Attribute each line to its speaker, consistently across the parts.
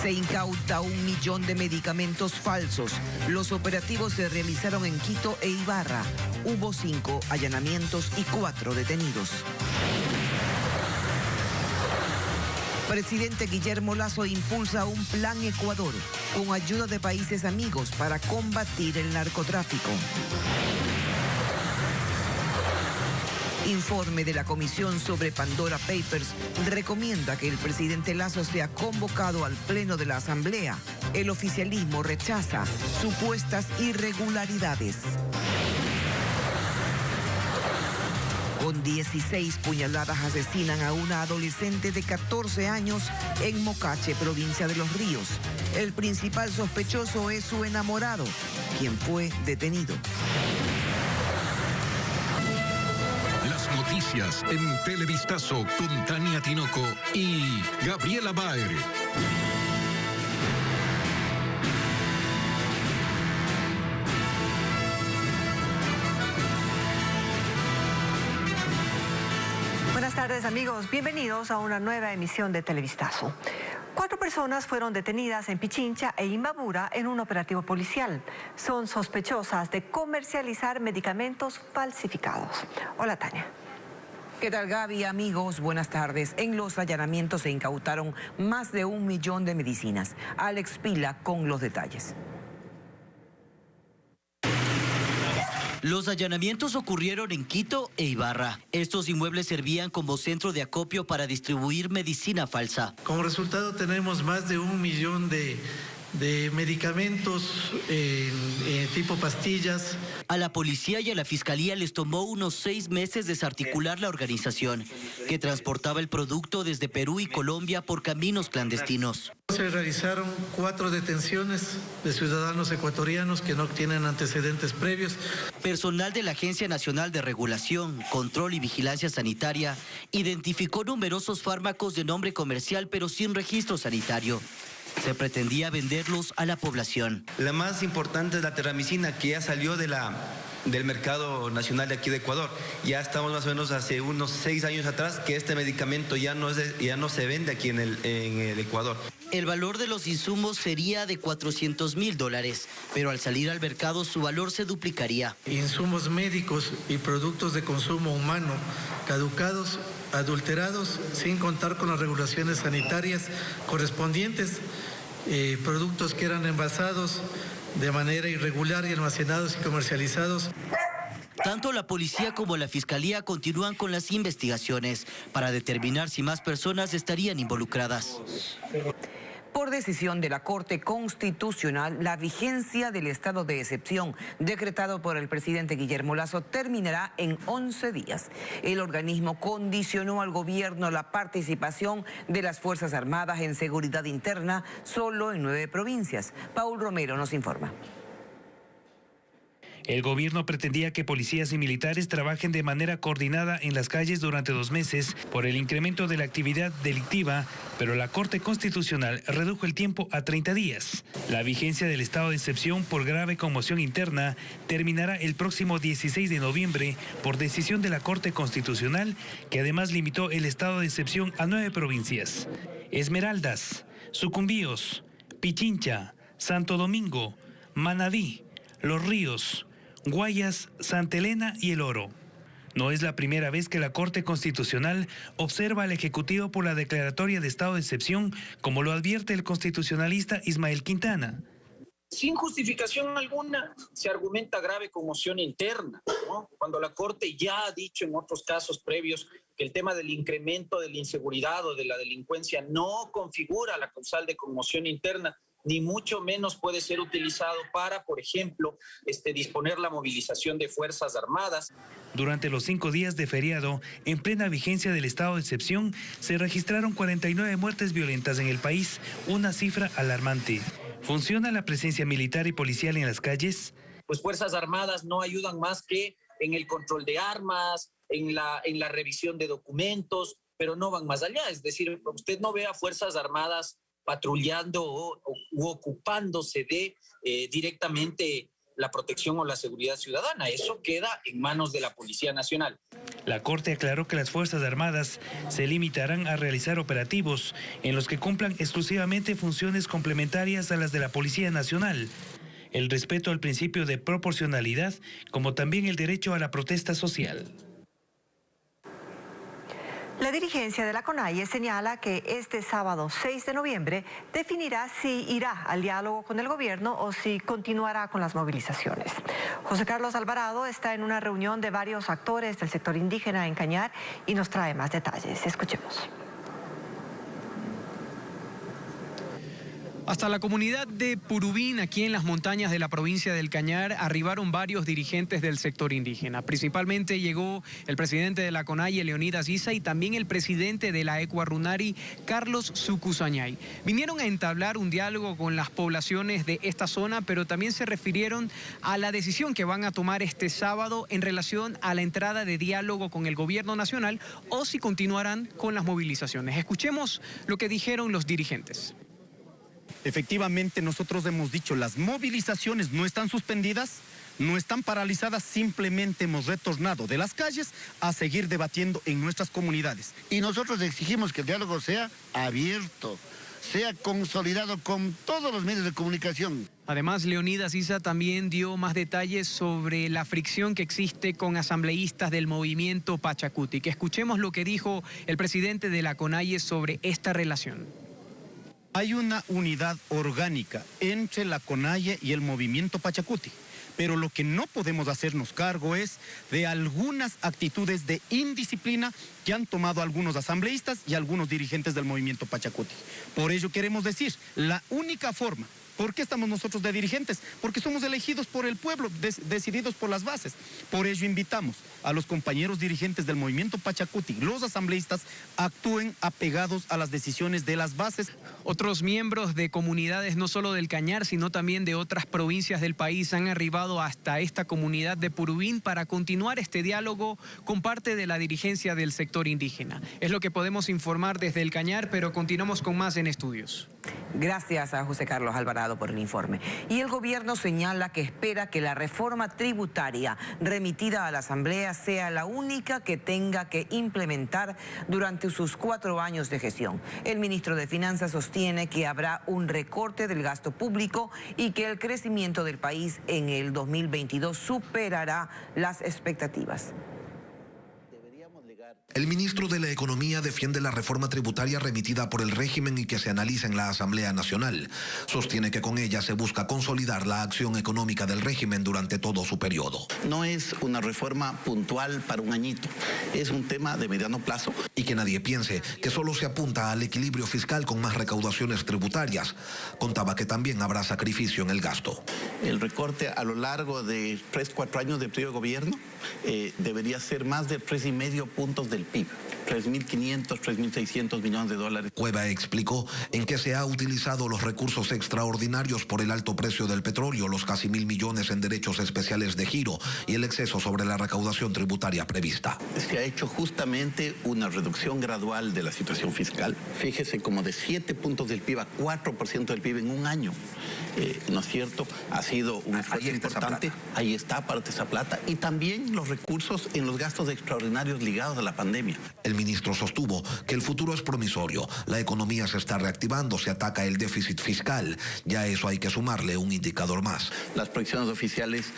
Speaker 1: Se incauta 1 millón de medicamentos falsos. Los operativos se realizaron en Quito e Ibarra. Hubo 5 allanamientos y 4 detenidos. Presidente Guillermo Lasso impulsa un plan Ecuador con ayuda de países amigos para combatir el narcotráfico. Informe de la Comisión sobre Pandora Papers recomienda que el presidente Lasso sea convocado al Pleno de la Asamblea. El oficialismo rechaza supuestas irregularidades. Con 16 puñaladas asesinan a una adolescente de 14 años en Mocache, provincia de Los Ríos. El principal sospechoso es su enamorado, quien fue detenido.
Speaker 2: Las noticias en Televistazo con Tania Tinoco y Gabriela Baer.
Speaker 3: Buenas tardes, amigos. Bienvenidos a una nueva emisión de Televistazo. 4 personas fueron detenidas en Pichincha e Imbabura en un operativo policial. Son sospechosas de comercializar medicamentos falsificados. Hola, Tania.
Speaker 1: ¿Qué tal, Gaby? Amigos, buenas tardes. En los allanamientos se incautaron más de 1 millón de medicinas. Alex Pila con los detalles.
Speaker 4: Los allanamientos ocurrieron en Quito e Ibarra. Estos inmuebles servían como centro de acopio para distribuir medicina falsa.
Speaker 5: Como resultado tenemos más de 1 millón de medicamentos tipo pastillas.
Speaker 4: A la policía y a la fiscalía les tomó unos 6 meses desarticular la organización, que transportaba el producto desde Perú y Colombia por caminos clandestinos.
Speaker 5: Se realizaron 4 detenciones de ciudadanos ecuatorianos que no tienen antecedentes previos.
Speaker 4: Personal de la Agencia Nacional de Regulación, Control y Vigilancia Sanitaria identificó numerosos fármacos de nombre comercial pero sin registro sanitario. Se pretendía venderlos a la población.
Speaker 6: La más importante es la terramicina, que ya salió del mercado nacional de aquí de Ecuador. Ya estamos más o menos hace unos 6 años atrás que este medicamento ya no se vende aquí en el Ecuador.
Speaker 4: El valor de los insumos sería de $400.000, pero al salir al mercado su valor se duplicaría.
Speaker 5: Insumos médicos y productos de consumo humano caducados, adulterados, sin contar con las regulaciones sanitarias correspondientes, productos que eran envasados de manera irregular y almacenados y comercializados.
Speaker 4: Tanto la policía como la fiscalía continúan con las investigaciones para determinar si más personas estarían involucradas.
Speaker 1: Por decisión de la Corte Constitucional, la vigencia del estado de excepción decretado por el presidente Guillermo Lasso terminará en 11 días. El organismo condicionó al gobierno la participación de las Fuerzas Armadas en seguridad interna solo en 9 provincias. Paul Romero nos informa.
Speaker 7: El gobierno pretendía que policías y militares trabajen de manera coordinada en las calles durante 2 meses por el incremento de la actividad delictiva, pero la Corte Constitucional redujo el tiempo a 30 días. La vigencia del estado de excepción por grave conmoción interna terminará el próximo 16 de noviembre por decisión de la Corte Constitucional, que además limitó el estado de excepción a 9 provincias: Esmeraldas, Sucumbíos, Pichincha, Santo Domingo, Manabí, Los Ríos, Guayas, Santa Elena y El Oro. No es la primera vez que la Corte Constitucional observa al Ejecutivo por la declaratoria de estado de excepción, como lo advierte el constitucionalista Ismael Quintana.
Speaker 8: Sin justificación alguna se argumenta grave conmoción interna, ¿no? Cuando la Corte ya ha dicho en otros casos previos que el tema del incremento de la inseguridad o de la delincuencia no configura la causal de conmoción interna, ni mucho menos puede ser utilizado para, por ejemplo, disponer la movilización de Fuerzas Armadas.
Speaker 7: Durante los 5 días de feriado, en plena vigencia del estado de excepción, se registraron 49 muertes violentas en el país, una cifra alarmante. ¿Funciona la presencia militar y policial en las calles?
Speaker 8: Pues Fuerzas Armadas no ayudan más que en el control de armas, en la revisión de documentos, pero no van más allá. Es decir, usted no ve a Fuerzas Armadas patrullando u ocupándose de directamente la protección o la seguridad ciudadana. Eso queda en manos de la Policía Nacional.
Speaker 7: La Corte aclaró que las Fuerzas Armadas se limitarán a realizar operativos en los que cumplan exclusivamente funciones complementarias a las de la Policía Nacional. El respeto al principio de proporcionalidad, como también el derecho a la protesta social.
Speaker 3: La dirigencia de la CONAIE señala que este sábado 6 de noviembre definirá si irá al diálogo con el gobierno o si continuará con las movilizaciones. José Carlos Alvarado está en una reunión de varios actores del sector indígena en Cañar y nos trae más detalles. Escuchemos.
Speaker 9: Hasta la comunidad de Purubín, aquí en las montañas de la provincia del Cañar, arribaron varios dirigentes del sector indígena. Principalmente llegó el presidente de la CONAIE, Leonidas Issa, y también el presidente de la Ecuarunari, Carlos Sucusañay. Vinieron a entablar un diálogo con las poblaciones de esta zona, pero también se refirieron a la decisión que van a tomar este sábado en relación a la entrada de diálogo con el gobierno nacional o si continuarán con las movilizaciones. Escuchemos lo que dijeron los dirigentes.
Speaker 10: Efectivamente, nosotros hemos dicho, las movilizaciones no están suspendidas, no están paralizadas, simplemente hemos retornado de las calles a seguir debatiendo en nuestras comunidades.
Speaker 11: Y nosotros exigimos que el diálogo sea abierto, sea consolidado con todos los medios de comunicación.
Speaker 9: Además, Leonidas Issa también dio más detalles sobre la fricción que existe con asambleístas del movimiento Pachacuti. Que escuchemos lo que dijo el presidente de la CONAIE sobre esta relación.
Speaker 10: Hay una unidad orgánica entre la CONAIE y el movimiento Pachacuti, pero lo que no podemos hacernos cargo es de algunas actitudes de indisciplina que han tomado algunos asambleístas y algunos dirigentes del movimiento Pachacuti. Por ello queremos decir, la única forma. ¿Por qué estamos nosotros de dirigentes? Porque somos elegidos por el pueblo, decididos por las bases. Por ello invitamos a los compañeros dirigentes del movimiento Pachacuti, los asambleístas, actúen apegados a las decisiones de las bases.
Speaker 9: Otros miembros de comunidades no solo del Cañar, sino también de otras provincias del país han arribado hasta esta comunidad de Purubín para continuar este diálogo con parte de la dirigencia del sector indígena. Es lo que podemos informar desde el Cañar, pero continuamos con más en estudios.
Speaker 1: Gracias a José Carlos Alvarado por el informe. Y el gobierno señala que espera que la reforma tributaria remitida a la Asamblea sea la única que tenga que implementar durante sus 4 años de gestión. El ministro de Finanzas sostiene que habrá un recorte del gasto público y que el crecimiento del país en el 2022 superará las expectativas.
Speaker 12: El ministro de la Economía defiende la reforma tributaria remitida por el régimen y que se analiza en la Asamblea Nacional. Sostiene que con ella se busca consolidar la acción económica del régimen durante todo su periodo.
Speaker 13: No es una reforma puntual para un añito, es un tema de mediano plazo.
Speaker 12: Y que nadie piense que solo se apunta al equilibrio fiscal con más recaudaciones tributarias. Contaba que también habrá sacrificio en el gasto.
Speaker 13: El recorte a lo largo de 3-4 años de periodo de gobierno debería ser más de 3,5 puntos del PIB. 3.500, 3.600 millones de dólares.
Speaker 12: Cueva explicó en qué se ha utilizado los recursos extraordinarios por el alto precio del petróleo, los casi 1.000 millones en derechos especiales de giro y el exceso sobre la recaudación tributaria prevista.
Speaker 13: Se ha hecho justamente una reducción gradual de la situación fiscal. Fíjese, como de 7 puntos del PIB a 4% del PIB en un año. ¿No es cierto? Ha sido un esfuerzo importante. Ahí está parte de esa plata. Y también los recursos en los gastos extraordinarios ligados a la pandemia.
Speaker 12: El ministro sostuvo que el futuro es promisorio. La economía se está reactivando, se ataca el déficit fiscal. Ya a eso hay que sumarle un indicador más.
Speaker 13: Las proyecciones oficiales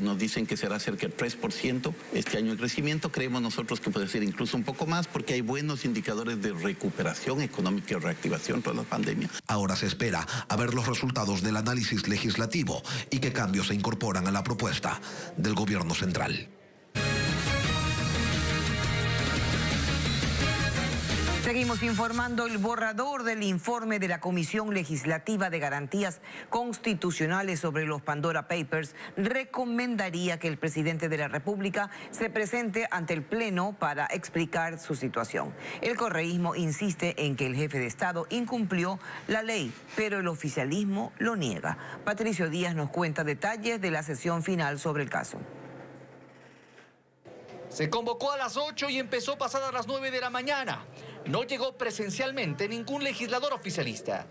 Speaker 13: nos dicen que será cerca del 3% este año de crecimiento. Creemos nosotros que puede ser incluso un poco más porque hay buenos indicadores de recuperación económica y reactivación tras la pandemia.
Speaker 12: Ahora se espera a ver los resultados del análisis legislativo y qué cambios se incorporan a la propuesta del gobierno central.
Speaker 1: Seguimos informando. El borrador del informe de la Comisión Legislativa de Garantías Constitucionales sobre los Pandora Papers recomendaría que el presidente de la República se presente ante el Pleno para explicar su situación. El correísmo insiste en que el jefe de Estado incumplió la ley, pero el oficialismo lo niega. Patricio Díaz nos cuenta detalles de la sesión final sobre el caso.
Speaker 14: Se convocó a las 8 y empezó pasadas las 9 de la mañana. No llegó presencialmente ningún legislador oficialista.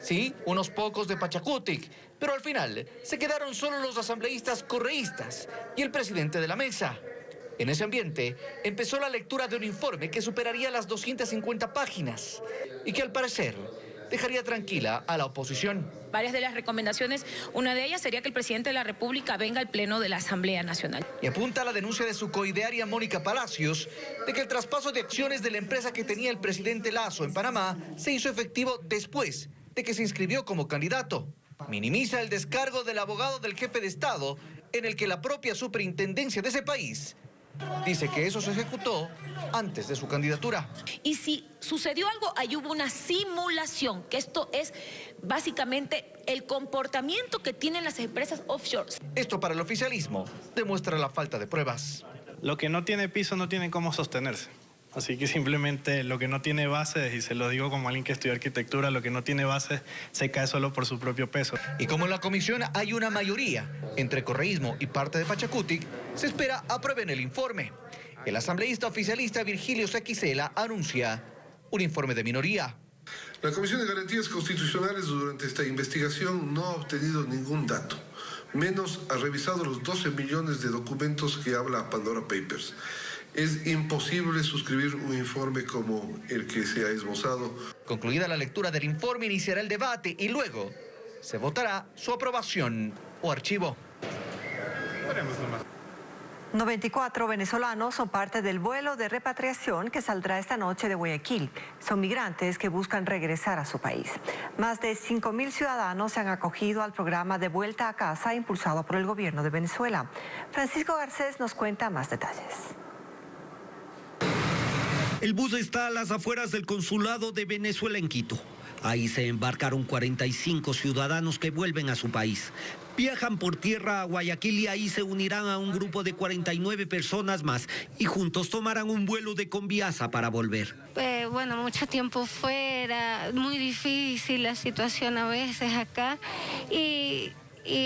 Speaker 14: Sí, unos pocos de Pachacutic, pero al final se quedaron solo los asambleístas correístas y el presidente de la mesa. En ese ambiente empezó la lectura de un informe que superaría las 250 páginas y que al parecer dejaría tranquila a la oposición.
Speaker 15: Varias de las recomendaciones, una de ellas sería que el presidente de la República venga al Pleno de la Asamblea Nacional.
Speaker 14: Y apunta a la denuncia de su coidearia Mónica Palacios de que el traspaso de acciones de la empresa que tenía el presidente Lasso en Panamá se hizo efectivo después de que se inscribió como candidato. Minimiza el descargo del abogado del jefe de Estado, en el que la propia superintendencia de ese país dice que eso se ejecutó antes de su candidatura.
Speaker 15: Y si sucedió algo, ahí hubo una simulación, que esto es básicamente el comportamiento que tienen las empresas offshore.
Speaker 14: Esto para el oficialismo demuestra la falta de pruebas.
Speaker 16: Lo que no tiene piso no tiene cómo sostenerse. Así que simplemente lo que no tiene bases, y se lo digo como alguien que estudió arquitectura, lo que no tiene bases se cae solo por su propio peso.
Speaker 14: Y como en la comisión hay una mayoría entre correísmo y parte de Pachacutic, se espera aprueben el informe. El asambleísta oficialista Virgilio Sequicela anuncia un informe de minoría.
Speaker 17: La Comisión de Garantías Constitucionales durante esta investigación no ha obtenido ningún dato. Menos ha revisado los 12 millones de documentos que habla Pandora Papers. Es imposible suscribir un informe como el que se ha esbozado.
Speaker 14: Concluida la lectura del informe, iniciará el debate y luego se votará su aprobación o archivo.
Speaker 3: 94 venezolanos son parte del vuelo de repatriación que saldrá esta noche de Guayaquil. Son migrantes que buscan regresar a su país. Más de 5.000 ciudadanos se han acogido al programa de vuelta a casa impulsado por el gobierno de Venezuela. Francisco Garcés nos cuenta más detalles.
Speaker 18: El bus está a las afueras del consulado de Venezuela en Quito. Ahí se embarcaron 45 ciudadanos que vuelven a su país. Viajan por tierra a Guayaquil y ahí se unirán a un grupo de 49 personas más y juntos tomarán un vuelo de Conviasa para volver.
Speaker 19: Bueno, mucho tiempo fuera, muy difícil la situación a veces acá y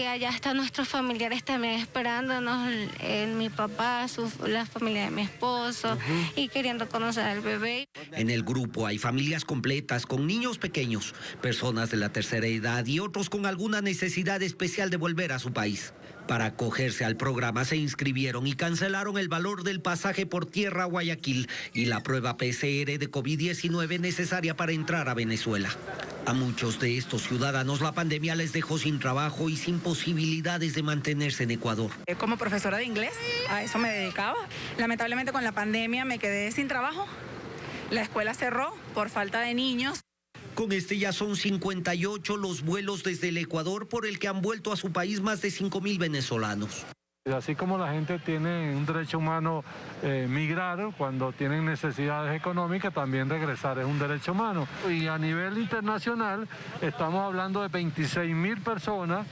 Speaker 19: allá están nuestros familiares también esperándonos, mi papá, la familia de mi esposo y queriendo conocer al bebé.
Speaker 18: En el grupo hay familias completas con niños pequeños, personas de la tercera edad y otros con alguna necesidad especial de volver a su país. Para acogerse al programa se inscribieron y cancelaron el valor del pasaje por tierra a Guayaquil y la prueba PCR de COVID-19 necesaria para entrar a Venezuela. A muchos de estos ciudadanos la pandemia les dejó sin trabajo y sin posibilidades de mantenerse en Ecuador.
Speaker 20: Como profesora de inglés, a eso me dedicaba. Lamentablemente con la pandemia me quedé sin trabajo. La escuela cerró por falta de niños.
Speaker 18: Con este ya son 58 los vuelos desde el Ecuador por el que han vuelto a su país más de 5.000 venezolanos.
Speaker 21: Así como la gente tiene un derecho humano migrar cuando tienen necesidades económicas, también regresar es un derecho humano. Y a nivel internacional estamos hablando de 26.000 personas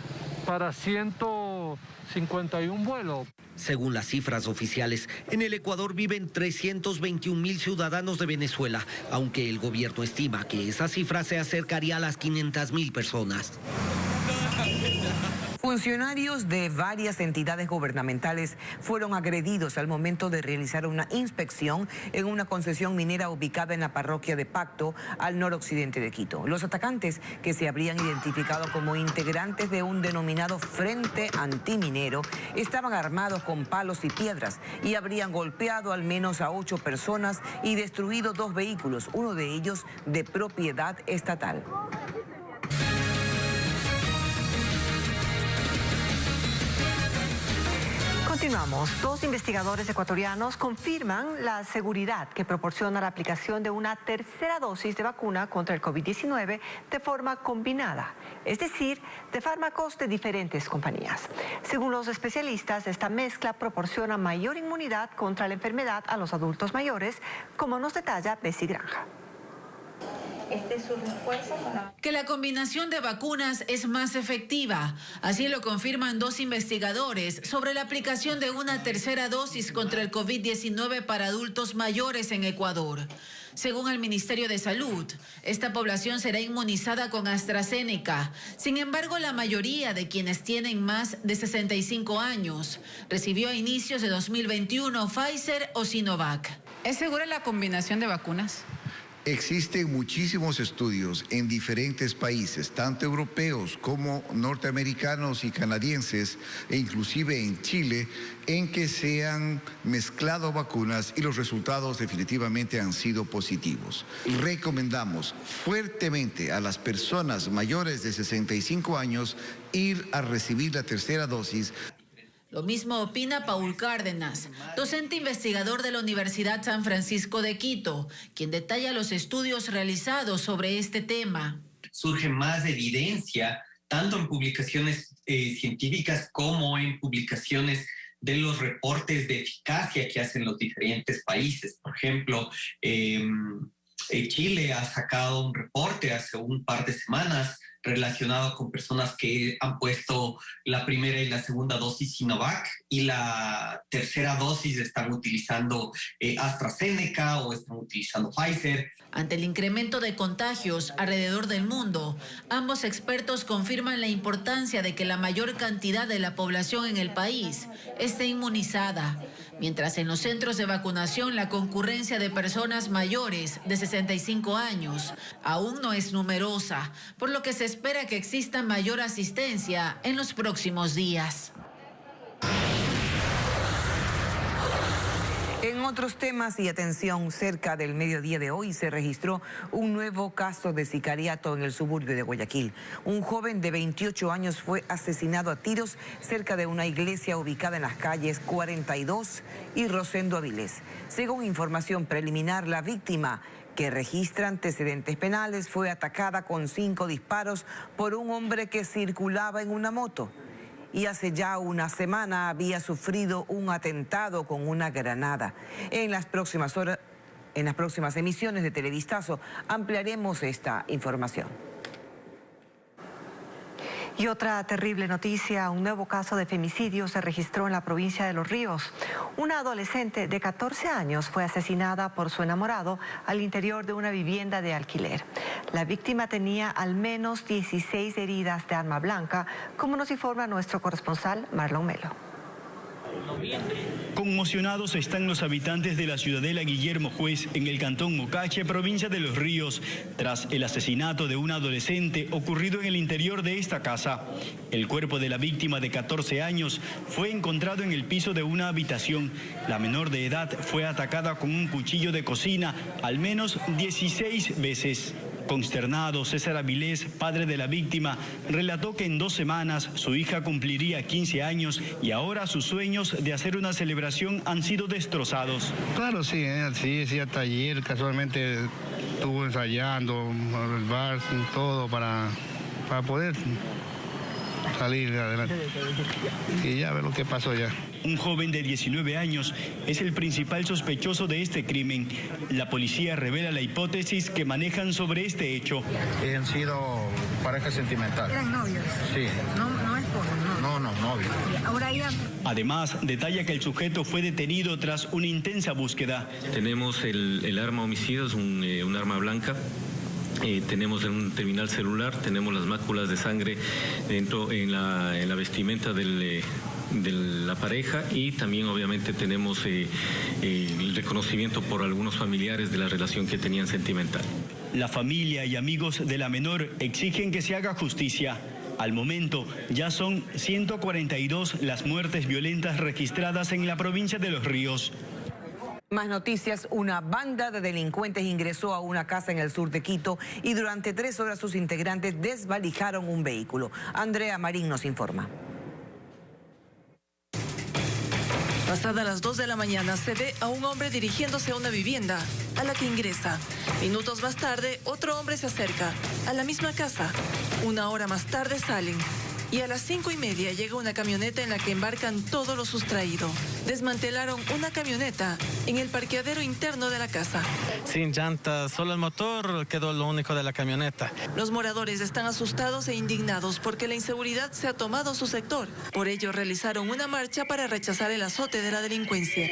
Speaker 21: para 151 vuelos.
Speaker 18: Según las cifras oficiales, en el Ecuador viven 321.000 ciudadanos de Venezuela, aunque el gobierno estima que esa cifra se acercaría a las 500.000 personas.
Speaker 1: Funcionarios de varias entidades gubernamentales fueron agredidos al momento de realizar una inspección en una concesión minera ubicada en la parroquia de Pacto, al noroccidente de Quito. Los atacantes, que se habrían identificado como integrantes de un denominado Frente Antiminero, estaban armados con palos y piedras y habrían golpeado al menos a 8 personas y destruido 2 vehículos, uno de ellos de propiedad estatal.
Speaker 3: Continuamos. 2 investigadores ecuatorianos confirman la seguridad que proporciona la aplicación de una tercera dosis de vacuna contra el COVID-19 de forma combinada, es decir, de fármacos de diferentes compañías. Según los especialistas, esta mezcla proporciona mayor inmunidad contra la enfermedad a los adultos mayores, como nos detalla Bessie Granja.
Speaker 22: Este es su refuerzo para... Que la combinación de vacunas es más efectiva. Así lo confirman 2 investigadores sobre la aplicación de una tercera dosis contra el COVID-19 para adultos mayores en Ecuador. Según el Ministerio de Salud, esta población será inmunizada con AstraZeneca. Sin embargo, la mayoría de quienes tienen más de 65 años recibió a inicios de 2021 Pfizer o Sinovac.
Speaker 23: ¿Es segura la combinación de vacunas?
Speaker 2: Existen muchísimos estudios en diferentes países, tanto europeos como norteamericanos y canadienses, e inclusive en Chile, en que se han mezclado vacunas y los resultados definitivamente han sido positivos. Recomendamos fuertemente a las personas mayores de 65 años ir a recibir la tercera dosis.
Speaker 22: Lo mismo opina Paul Cárdenas, docente investigador de la Universidad San Francisco de Quito, quien detalla los estudios realizados sobre este tema.
Speaker 6: Surge más evidencia, tanto en publicaciones científicas como en publicaciones de los reportes de eficacia que hacen los diferentes países. Por ejemplo, Chile ha sacado un reporte hace un par de semanas relacionado con personas que han puesto la primera y la segunda dosis Sinovac y la tercera dosis están utilizando AstraZeneca o están utilizando Pfizer.
Speaker 22: Ante el incremento de contagios alrededor del mundo, ambos expertos confirman la importancia de que la mayor cantidad de la población en el país esté inmunizada, mientras en los centros de vacunación la concurrencia de personas mayores de 65 años aún no es numerosa, por lo que se espera que exista mayor asistencia en los próximos días.
Speaker 1: En otros temas y atención, cerca del mediodía de hoy se registró un nuevo caso de sicariato en el suburbio de Guayaquil. Un joven de 28 años fue asesinado a tiros cerca de una iglesia ubicada en las calles 42 y Rosendo Avilés. Según información preliminar, la víctima, que registra antecedentes penales, fue atacada con 5 disparos por un hombre que circulaba en una moto. Y hace ya una semana había sufrido un atentado con una granada. En las próximas horas, en las próximas emisiones de Televistazo ampliaremos esta información.
Speaker 3: Y otra terrible noticia, un nuevo caso de femicidio se registró en la provincia de Los Ríos. Una adolescente de 14 años fue asesinada por su enamorado al interior de una vivienda de alquiler. La víctima tenía al menos 16 heridas de arma blanca, como nos informa nuestro corresponsal Marlon Melo.
Speaker 23: Conmocionados están los habitantes de la ciudadela Guillermo Juez en el cantón Mocache, provincia de Los Ríos, tras el asesinato de un adolescente ocurrido en el interior de esta casa. El cuerpo de la víctima de 14 años fue encontrado en el piso de una habitación. La menor de edad fue atacada con un cuchillo de cocina al menos 16 veces. Consternado, César Avilés, padre de la víctima, relató que en 2 semanas su hija cumpliría 15 años y ahora sus sueños de hacer una celebración han sido destrozados.
Speaker 24: Claro, sí, sí, hasta ayer casualmente estuvo ensayando el bar, todo para poder salir adelante. Y ya ver lo que pasó ya.
Speaker 23: Un joven de 19 años es el principal sospechoso de este crimen. La policía revela la hipótesis que manejan sobre este hecho.
Speaker 24: Han sido pareja sentimental.
Speaker 25: ¿Eran novios?
Speaker 24: Sí.
Speaker 25: No esposos, no.
Speaker 24: No, novios.
Speaker 25: Ahora ya...
Speaker 23: Además, detalla que el sujeto fue detenido tras una intensa búsqueda.
Speaker 26: Tenemos el arma homicida, es un arma blanca. Tenemos un terminal celular, tenemos las máculas de sangre dentro en la vestimenta de la pareja y también obviamente tenemos el reconocimiento por algunos familiares de la relación que tenían sentimental.
Speaker 23: La familia y amigos de la menor exigen que se haga justicia. Al momento ya son 142 las muertes violentas registradas en la provincia de Los Ríos.
Speaker 1: Más noticias, una banda de delincuentes ingresó a una casa en el sur de Quito y durante 3 horas sus integrantes desvalijaron un vehículo. Andrea Marín nos informa.
Speaker 27: Pasada las 2 de la mañana se ve a un hombre dirigiéndose a una vivienda a la que ingresa. Minutos más tarde, otro hombre se acerca a la misma casa. 1 hora más tarde salen. Y a las 5:30 llega una camioneta en la que embarcan todo lo sustraído. Desmantelaron una camioneta en el parqueadero interno de la casa.
Speaker 28: Sin llantas, solo el motor quedó lo único de la camioneta.
Speaker 27: Los moradores están asustados e indignados porque la inseguridad se ha tomado su sector. Por ello realizaron una marcha para rechazar el azote de la delincuencia.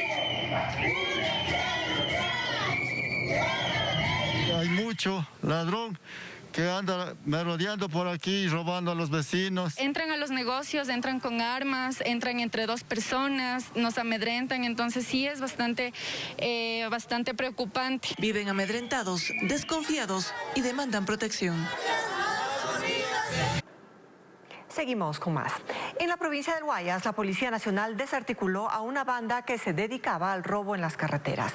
Speaker 29: Hay mucho ladrón
Speaker 4: que anda merodeando por aquí, robando a los vecinos.
Speaker 5: Entran a los negocios, entran con armas, entran entre dos personas, nos amedrentan, entonces sí es bastante preocupante.
Speaker 27: Viven amedrentados, desconfiados y demandan protección.
Speaker 3: Seguimos con más. En la provincia del Guayas, la Policía Nacional desarticuló a una banda que se dedicaba al robo en las carreteras.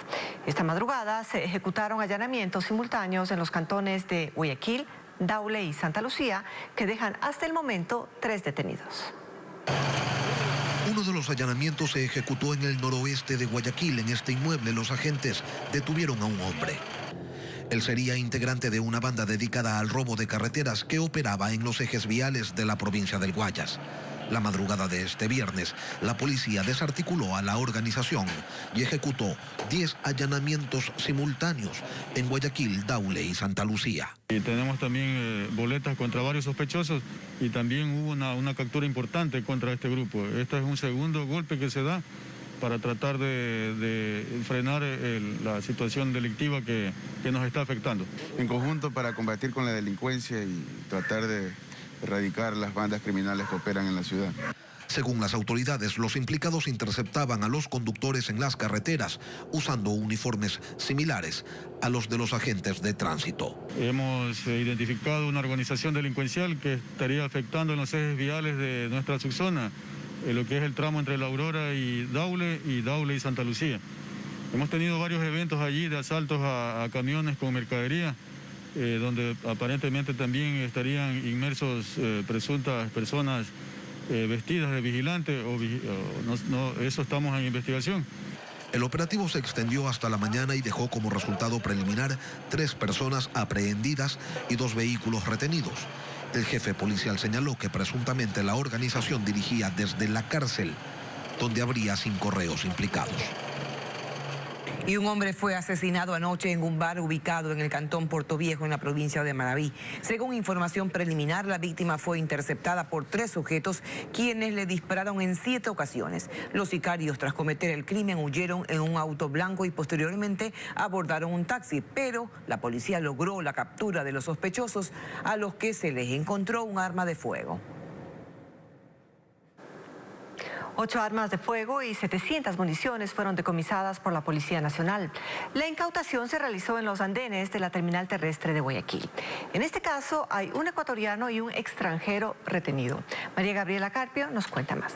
Speaker 3: Esta madrugada se ejecutaron allanamientos simultáneos en los cantones de Guayaquil, Daule y Santa Lucía, que dejan hasta el momento 3 detenidos.
Speaker 12: Uno de los allanamientos se ejecutó en el noroeste de Guayaquil. En este inmueble, los agentes detuvieron a un hombre. Él sería integrante de una banda dedicada al robo de carreteras que operaba en los ejes viales de la provincia del Guayas. La madrugada de este viernes, la policía desarticuló a la organización y ejecutó 10 allanamientos simultáneos en Guayaquil, Daule y Santa Lucía.
Speaker 24: Y tenemos también boletas contra varios sospechosos y también hubo una captura importante contra este grupo. Este es un segundo golpe que se da para tratar de frenar la situación delictiva que nos está afectando.
Speaker 7: En conjunto para combatir con la delincuencia y tratar de erradicar las bandas criminales que operan en la ciudad.
Speaker 12: Según las autoridades, los implicados interceptaban a los conductores en las carreteras usando uniformes similares a los de los agentes de tránsito.
Speaker 24: Hemos identificado una organización delincuencial que estaría afectando en los ejes viales de nuestra subzona, lo que es el tramo entre La Aurora y Daule y Santa Lucía. Hemos tenido varios eventos allí de asaltos a camiones con mercadería, donde aparentemente también estarían inmersos presuntas personas vestidas de vigilante, eso estamos en investigación.
Speaker 12: El operativo se extendió hasta la mañana y dejó como resultado preliminar 3 personas aprehendidas y 2 vehículos retenidos. El jefe policial señaló que presuntamente la organización dirigía desde la cárcel, donde habría 5 reos implicados.
Speaker 1: Y un hombre fue asesinado anoche en un bar ubicado en el cantón Portoviejo, en la provincia de Manabí. Según información preliminar, la víctima fue interceptada por 3 sujetos, quienes le dispararon en 7 ocasiones. Los sicarios, tras cometer el crimen, huyeron en un auto blanco y posteriormente abordaron un taxi, pero la policía logró la captura de los sospechosos, a los que se les encontró un arma de fuego.
Speaker 3: 8 armas de fuego y 700 municiones fueron decomisadas por la Policía Nacional. La incautación se realizó en los andenes de la terminal terrestre de Guayaquil. En este caso hay un ecuatoriano y un extranjero retenido. María Gabriela Carpio nos cuenta más.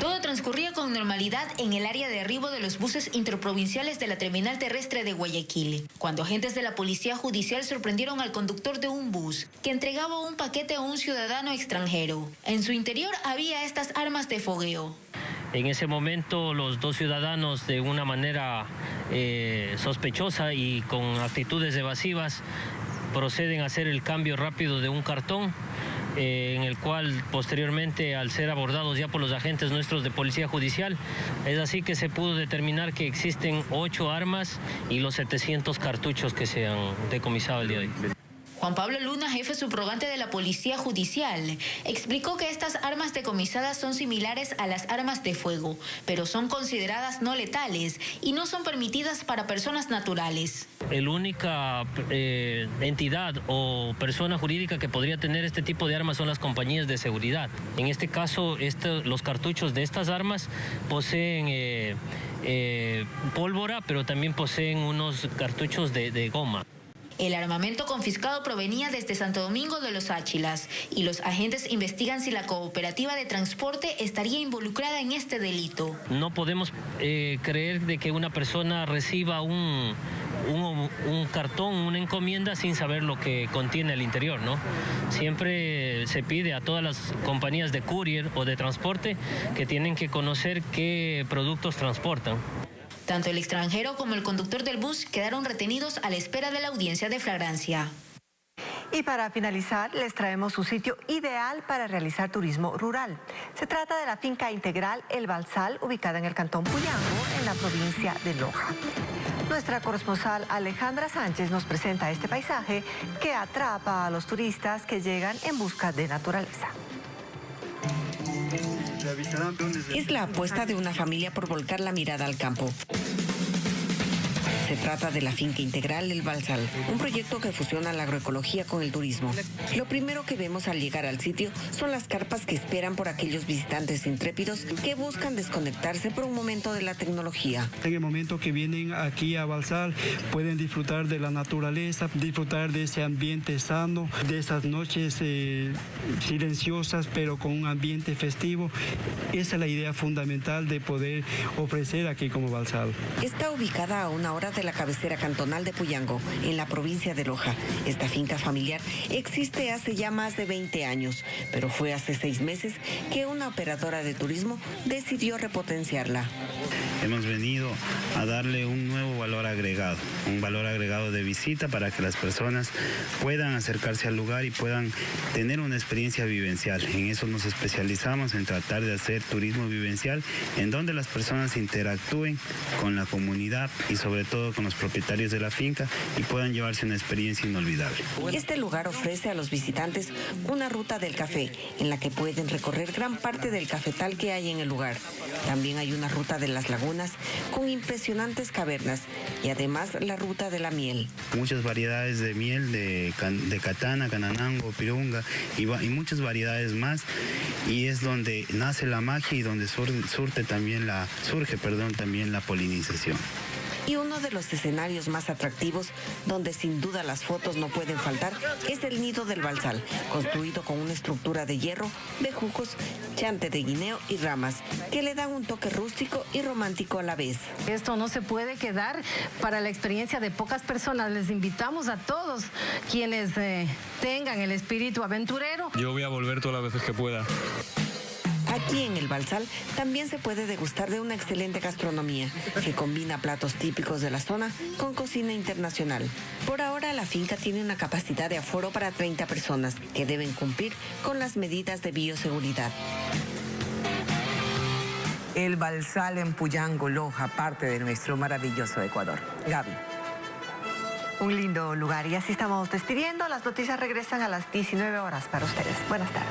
Speaker 15: Todo transcurría con normalidad en el área de arribo de los buses interprovinciales de la terminal terrestre de Guayaquil, cuando agentes de la Policía Judicial sorprendieron al conductor de un bus que entregaba un paquete a un ciudadano extranjero. En su interior había estas armas de fogueo.
Speaker 8: En ese momento los 2 ciudadanos, de una manera sospechosa y con actitudes evasivas, proceden a hacer el cambio rápido de un cartón, en el cual posteriormente, al ser abordados ya por los agentes nuestros de Policía Judicial, es así que se pudo determinar que existen 8 armas y los 700 cartuchos que se han decomisado el día de hoy.
Speaker 15: Juan Pablo Luna, jefe subrogante de la Policía Judicial, explicó que estas armas decomisadas son similares a las armas de fuego, pero son consideradas no letales y no son permitidas para personas naturales.
Speaker 8: La única entidad o persona jurídica que podría tener este tipo de armas son las compañías de seguridad. En este caso, los cartuchos de estas armas poseen pólvora, pero también poseen unos cartuchos de goma.
Speaker 15: El armamento confiscado provenía desde Santo Domingo de los Áchilas y los agentes investigan si la cooperativa de transporte estaría involucrada en este delito.
Speaker 8: No podemos creer de que una persona reciba un cartón, una encomienda sin saber lo que contiene al interior, ¿no? Siempre se pide a todas las compañías de courier o de transporte que tienen que conocer qué productos transportan.
Speaker 15: Tanto el extranjero como el conductor del bus quedaron retenidos a la espera de la audiencia de flagrancia.
Speaker 3: Y para finalizar, les traemos un sitio ideal para realizar turismo rural. Se trata de la finca integral El Balsal, ubicada en el cantón Puyango, en la provincia de Loja. Nuestra corresponsal Alejandra Sánchez nos presenta este paisaje que atrapa a los turistas que llegan en busca de naturaleza.
Speaker 9: Es la apuesta de una familia por volcar la mirada al campo. Se trata de la finca integral El Balsal, un proyecto que fusiona la agroecología con el turismo. Lo primero que vemos al llegar al sitio son las carpas que esperan por aquellos visitantes intrépidos que buscan desconectarse por un momento de la tecnología.
Speaker 10: En el momento que vienen aquí a Balsal pueden disfrutar de la naturaleza, disfrutar de ese ambiente sano, de esas noches silenciosas pero con un ambiente festivo. Esa es la idea fundamental de poder ofrecer aquí como Balsal.
Speaker 9: Está ubicada a una hora de la cabecera cantonal de Puyango, en la provincia de Loja. Esta finca familiar existe hace ya más de 20 años, pero fue hace 6 meses que una operadora de turismo decidió repotenciarla.
Speaker 11: Hemos venido a darle un nuevo valor agregado, un valor agregado de visita para que las personas puedan acercarse al lugar y puedan tener una experiencia vivencial. En eso nos especializamos, en tratar de hacer turismo vivencial, en donde las personas interactúen con la comunidad y sobre todo con los propietarios de la finca y puedan llevarse una experiencia inolvidable.
Speaker 9: Este lugar ofrece a los visitantes una ruta del café, en la que pueden recorrer gran parte del cafetal que hay en el lugar. También hay una ruta de las lagunas con impresionantes cavernas y además la ruta de la miel.
Speaker 11: Muchas variedades de miel de Catana, Cananango, Pirunga y muchas variedades más, y es donde nace la magia y donde surge también la polinización.
Speaker 9: Y uno de los escenarios más atractivos, donde sin duda las fotos no pueden faltar, es el nido del Balsal, construido con una estructura de hierro, bejucos, chante de guineo y ramas, que le dan un toque rústico y romántico a la vez.
Speaker 25: Esto no se puede quedar para la experiencia de pocas personas. Les invitamos a todos quienes tengan el espíritu aventurero.
Speaker 13: Yo voy a volver todas las veces que pueda.
Speaker 9: Aquí en el Balsal también se puede degustar de una excelente gastronomía que combina platos típicos de la zona con cocina internacional. Por ahora la finca tiene una capacidad de aforo para 30 personas que deben cumplir con las medidas de bioseguridad.
Speaker 1: El Balsal en Puyango, Loja, parte de nuestro maravilloso Ecuador. Gaby.
Speaker 3: Un lindo lugar y así estamos despidiendo. Las noticias regresan a las 19 horas para ustedes. Buenas tardes.